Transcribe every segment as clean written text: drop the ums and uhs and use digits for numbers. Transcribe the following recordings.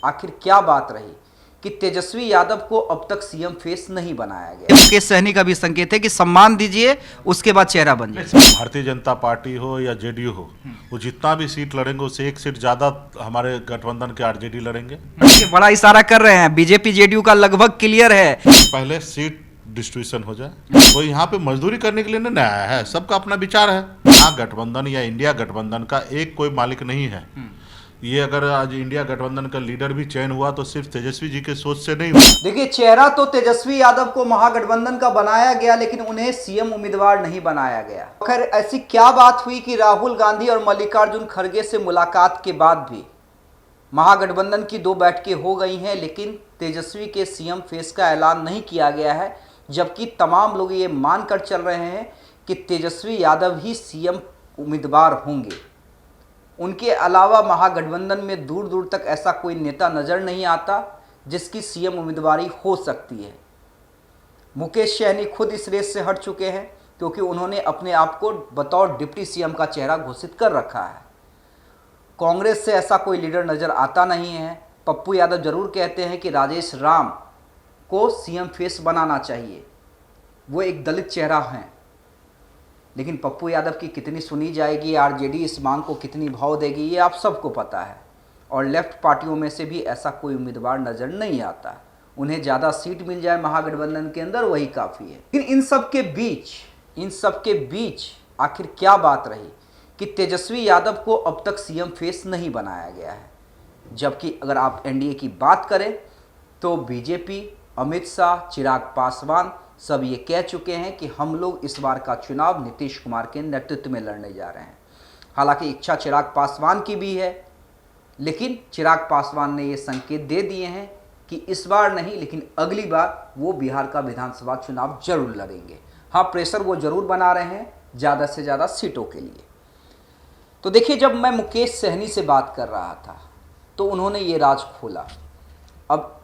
आखिर क्या बात रही कि तेजस्वी यादव को अब तक सीएम फेस नहीं बनाया गया। मुकेश सहनी का भी संकेत है कि सम्मान दीजिए, उसके बाद चेहरा बन जाए। भारतीय जनता पार्टी हो या जेडीयू हो, वो जितना भी सीट लड़ेंगे उससे एक सीट ज्यादा हमारे गठबंधन के आरजेडी लड़ेंगे। ये बड़ा इशारा कर रहे हैं, बीजेपी जेडीयू का लगभग क्लियर है। पहले सीट डिस्ट्रीब्यूशन हो जाए। कोई यहाँ पे मजदूरी करने के लिए नहीं आया है, सबका अपना विचार है। यहाँ गठबंधन या इंडिया गठबंधन का एक कोई मालिक नहीं है। ये अगर आज इंडिया गठबंधन का लीडर भी चयन हुआ तो सिर्फ तेजस्वी जी के सोच से नहीं हुआ। देखिए, चेहरा तो तेजस्वी यादव को महागठबंधन का बनाया गया, लेकिन उन्हें सीएम उम्मीदवार नहीं बनाया गया। खैर, ऐसी क्या बात हुई कि राहुल गांधी और मल्लिकार्जुन खड़गे से मुलाकात के बाद भी महागठबंधन की 2 बैठकें हो गई हैं, लेकिन तेजस्वी के सीएम फेस का ऐलान नहीं किया गया है, जबकि तमाम लोग ये मानकर चल रहे हैं कि तेजस्वी यादव ही सीएम उम्मीदवार होंगे। उनके अलावा महागठबंधन में दूर दूर तक ऐसा कोई नेता नजर नहीं आता जिसकी सीएम उम्मीदवारी हो सकती है। मुकेश सहनी खुद इस रेस से हट चुके हैं, क्योंकि उन्होंने अपने आप को बतौर डिप्टी सीएम का चेहरा घोषित कर रखा है। कांग्रेस से ऐसा कोई लीडर नजर आता नहीं है। पप्पू यादव जरूर कहते हैं कि राजेश राम को सीएम फेस बनाना चाहिए, वो एक दलित चेहरा हैं, लेकिन पप्पू यादव की कितनी सुनी जाएगी, आरजेडी इस मांग को कितनी भाव देगी, ये आप सबको पता है। और लेफ्ट पार्टियों में से भी ऐसा कोई उम्मीदवार नज़र नहीं आता। उन्हें ज़्यादा सीट मिल जाए महागठबंधन के अंदर, वही काफ़ी है। फिर इन सब के बीच आखिर क्या बात रही कि तेजस्वी यादव को अब तक सीएम फेस नहीं बनाया गया है। जबकि अगर आप एनडीए की बात करें तो बीजेपी, अमित शाह, चिराग पासवान सब ये कह चुके हैं कि हम लोग इस बार का चुनाव नीतीश कुमार के नेतृत्व में लड़ने जा रहे हैं। हालांकि इच्छा चिराग पासवान की भी है, लेकिन चिराग पासवान ने ये संकेत दे दिए हैं कि इस बार नहीं, लेकिन अगली बार वो बिहार का विधानसभा चुनाव जरूर लड़ेंगे। हाँ, प्रेशर वो जरूर बना रहे हैं ज़्यादा से ज़्यादा सीटों के लिए। तो देखिए, जब मैं मुकेश सहनी से बात कर रहा था तो उन्होंने ये राज खोला। अब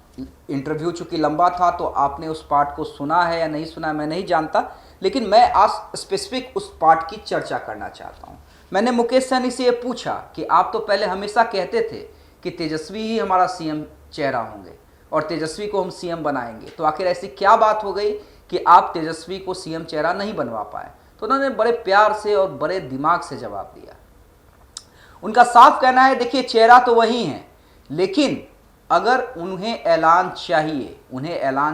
इंटरव्यू चूँकि लंबा था तो आपने उस पार्ट को सुना है या नहीं सुना मैं नहीं जानता, लेकिन मैं आज स्पेसिफिक उस पार्ट की चर्चा करना चाहता हूँ। मैंने मुकेश सहनी से ये पूछा कि आप तो पहले हमेशा कहते थे कि तेजस्वी ही हमारा सीएम चेहरा होंगे और तेजस्वी को हम सीएम बनाएंगे, तो आखिर ऐसी क्या बात हो गई कि आप तेजस्वी को सीएम चेहरा नहीं बनवा पाए? तो उन्होंने बड़े प्यार से और बड़े दिमाग से जवाब दिया। उनका साफ कहना है, देखिए चेहरा तो वही है, लेकिन अगर उन्हें ऐलान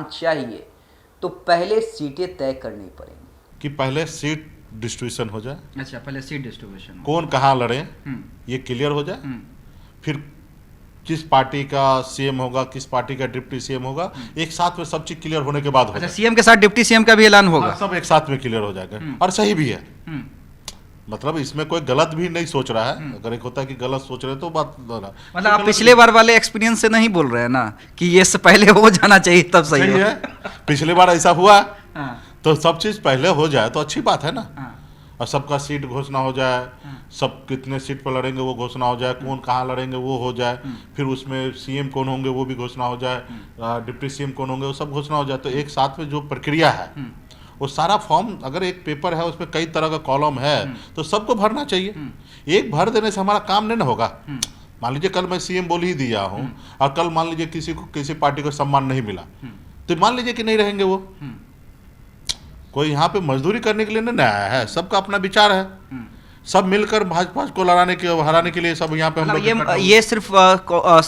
चाहिए तो पहले सीटें तय करनी पड़ेंगी। कि पहले सीट डिस्ट्रीब्यूशन हो जाए। अच्छा, पहले सीट डिस्ट्रीब्यूशन, कौन कहाँ लड़े ये क्लियर हो जाए। फिर किस पार्टी का सीएम होगा, किस पार्टी का डिप्टी सीएम होगा, एक साथ में सब चीज क्लियर होने के बाद अच्छा, सीएम के साथ डिप्टी सीएम का भी ऐलान होगा। हाँ, सब एक साथ में क्लियर हो जाएगा। और सही भी है, मतलब इसमें कोई गलत भी नहीं सोच रहा है। अगर एक होता है कि गलत सोच रहे तो बात मतलब आप पिछले बार वाले एक्सपीरियंस से नहीं बोल रहे हैं ना कि ये से पहले हो जाना चाहिए तब सही है। पिछले बार ऐसा हुआ तो सब चीज पहले हो जाए तो अच्छी बात है ना। और सबका सीट घोषणा हो जाए, सब कितने सीट पर लड़ेंगे वो घोषणा हो जाए, कौन कहाँ लड़ेंगे वो हो जाए, फिर उसमें सीएम कौन होंगे वो भी घोषणा हो जाए, डिप्टी सीएम कौन होंगे वो सब घोषणा हो जाए। तो एक साथ में जो प्रक्रिया है वो सारा फॉर्म, अगर एक पेपर है उसमें कई तरह का कॉलम है तो सबको भरना चाहिए। एक भर देने से हमारा काम नहीं ना होगा। मान लीजिए कल मैं सीएम बोल ही दिया हूँ और कल मान लीजिए किसी को किसी पार्टी को सम्मान नहीं मिला तो मान लीजिए कि नहीं रहेंगे वो। कोई यहाँ पे मजदूरी करने के लिए नहीं आया है, सबका अपना विचार है। सब मिलकर भाजपा को हराने के लिए सब यहाँ पे हम लोग। ये सिर्फ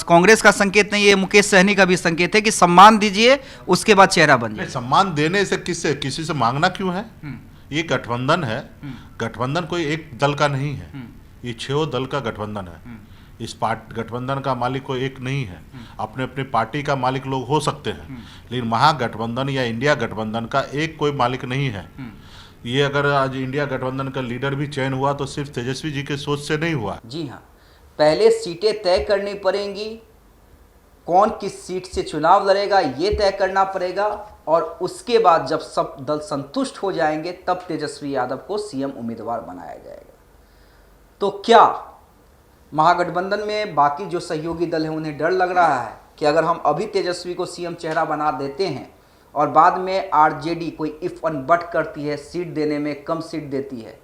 कांग्रेस का संकेत नहीं, ये मुकेश सहनी का भी संकेत है कि सम्मान दीजिए, उसके बाद चेहरा बन जाए। सम्मान देने से किसी से मांगना क्यों है? ये गठबंधन है, गठबंधन कोई एक दल का नहीं है, ये 6 दल का गठबंधन है। इस गठबंधन का मालिक कोई एक नहीं है, अपने अपने पार्टी का मालिक लोग हो सकते हैं, लेकिन महागठबंधन या इंडिया गठबंधन का एक कोई मालिक नहीं है। ये अगर आज इंडिया गठबंधन का लीडर भी चयन हुआ तो सिर्फ तेजस्वी जी के सोच से नहीं हुआ। जी हाँ, पहले सीटें तय करनी पड़ेंगी, कौन किस सीट से चुनाव लड़ेगा ये तय करना पड़ेगा, और उसके बाद जब सब दल संतुष्ट हो जाएंगे तब तेजस्वी यादव को सीएम उम्मीदवार बनाया जाएगा। तो क्या महागठबंधन में बाकी जो सहयोगी दल हैं उन्हें डर लग रहा है कि अगर हम अभी तेजस्वी को सीएम चेहरा बना देते हैं और बाद में आरजेडी कोई इफ एंड बट करती है, सीट देने में कम सीट देती है,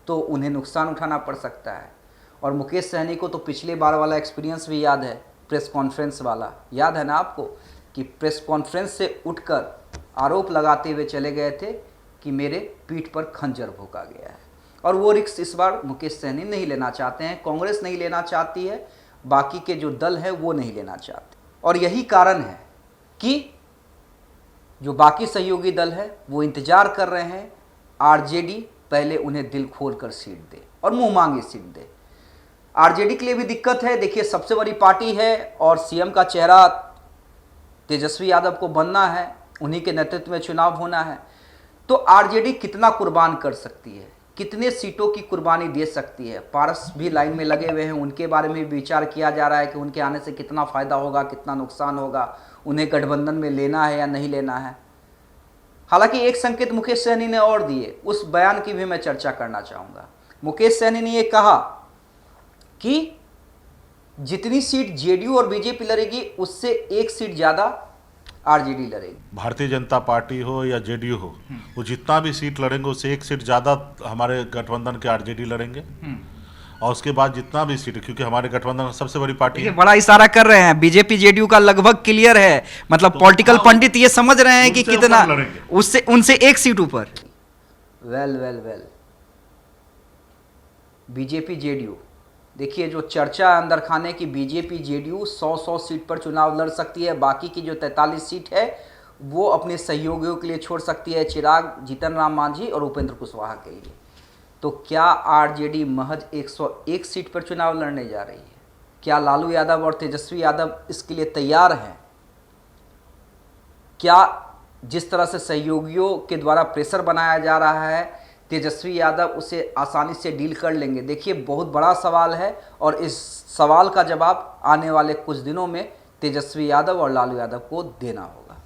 तो उन्हें नुकसान उठाना पड़ सकता है। और मुकेश सहनी को तो पिछले बार वाला एक्सपीरियंस भी याद है प्रेस कॉन्फ्रेंस वाला, याद है ना आपको, कि प्रेस कॉन्फ्रेंस से उठकर आरोप लगाते हुए चले गए थे कि मेरे पीठ पर खंजर भोंका गया है। और वो रिस्क इस बार मुकेश सहनी नहीं लेना चाहते हैं, कांग्रेस नहीं लेना चाहती है, बाकी के जो दल है वो नहीं लेना चाहते। और यही कारण है कि जो बाकी सहयोगी दल है वो इंतजार कर रहे हैं आरजेडी पहले उन्हें दिल खोलकर सीट दे और मुंह मांगी सीट दे। आरजेडी के लिए भी दिक्कत है, देखिए सबसे बड़ी पार्टी है और सीएम का चेहरा तेजस्वी यादव को बनना है, उन्हीं के नेतृत्व में चुनाव होना है। तो आरजेडी कितना कुर्बान कर सकती है, कितने सीटों की कुर्बानी दे सकती है। पारस भी लाइन में लगे हुए हैं, उनके बारे में भी विचार किया जा रहा है कि उनके आने से कितना फ़ायदा होगा, कितना नुकसान होगा, उन्हें गठबंधन में लेना है या नहीं लेना है। हालांकि एक संकेत मुकेश सहनी ने और दिए, उस बयान की भी मैं चर्चा करना चाहूँगा। मुकेश सहनी ने यह कहा कि जितनी सीट जेडीयू और बीजेपी लड़ेगी उससे एक सीट ज़्यादा आरजेडी लड़ेगी। भारतीय जनता पार्टी हो या जेडीयू हो, वो जितना भी सीट लड़ेंगे उससे एक सीट ज़्यादा हमारे गठबंधन के आरजेडी लड़ेंगे। और उसके बाद जितना भी सीट, क्योंकि हमारे गठबंधन सबसे बड़ी पार्टी है। बड़ा इशारा कर रहे हैं, बीजेपी जेडीयू का लगभग क्लियर है, मतलब पॉलिटिकल पंडित ये समझ रहे हैं कि कितना उससे उनसे एक सीट ऊपर। वेल बीजेपी जेडीयू, देखिए जो चर्चा अंदर खाने की बीजेपी जेडीयू 100 सीट पर चुनाव लड़ सकती है, बाकी की जो 43 सीट है वो अपने सहयोगियों के लिए छोड़ सकती है, चिराग, जीतन राम मांझी और उपेंद्र कुशवाहा के लिए। तो क्या आरजेडी महज 101 सीट पर चुनाव लड़ने जा रही है? क्या लालू यादव और तेजस्वी यादव इसके लिए तैयार हैं? क्या जिस तरह से सहयोगियों के द्वारा प्रेशर बनाया जा रहा है, तेजस्वी यादव उसे आसानी से डील कर लेंगे? देखिए बहुत बड़ा सवाल है और इस सवाल का जवाब आने वाले कुछ दिनों में तेजस्वी यादव और लालू यादव को देना होगा।